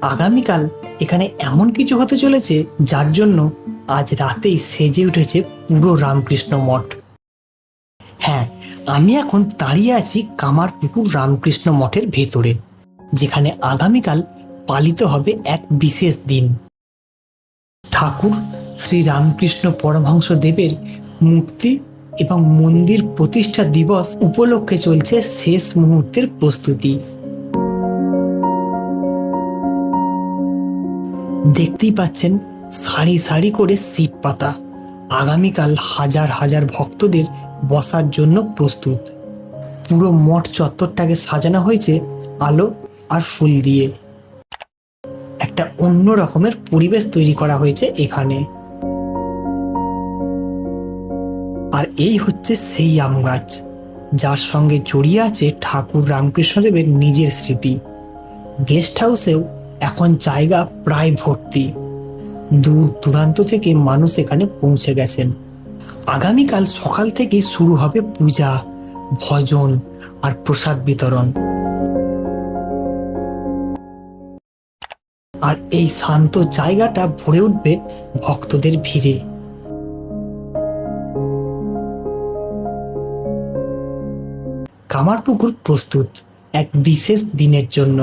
আগামীকাল এখানে এমন কিছু হতে চলেছে যার জন্য আজ রাতেই সেজে উঠেছে পুরো রামকৃষ্ণ মঠ। হ্যাঁ, আমি এখন দাঁড়িয়ে আছি কামারপুকুর রামকৃষ্ণ মঠের ভেতরে, যেখানে আগামীকাল পালিত হবে এক বিশেষ দিন। ঠাকুর শ্রী রামকৃষ্ণ পরমহংস দেবের মূর্তি এবং মন্দির প্রতিষ্ঠা দিবস উপলক্ষে চলছে শেষ মুহূর্তের প্রস্তুতি। দেখতেই পাচ্ছেন সারি সারি করে সিট পাতা। আগামীকাল হাজার হাজার ভক্তদের বসার জন্য প্রস্তুত। পুরো মঠ চত্বরটাকে সাজানো হয়েছে আলো আর ফুল দিয়ে। একটা অন্য রকমের পরিবেশ তৈরি করা হয়েছে এখানে। আর এই হচ্ছে সেই আম গাছ যার সঙ্গে জড়িয়ে আছে ঠাকুর রামকৃষ্ণদেবের নিজের স্মৃতি। গেস্ট হাউসেও এখন জায়গা প্রায় ভর্তি। দূর দূরান্ত থেকে মানুষ এখানে পৌঁছে গেছেন। আগামীকাল সকাল থেকে শুরু হবে পূজা, ভজন আর প্রসাদ বিতরণ। আর এই শান্ত জায়গাটা ভরে উঠবে ভক্তদের ভিড়ে। কামারপুকুর প্রস্তুত এক বিশেষ দিনের জন্য।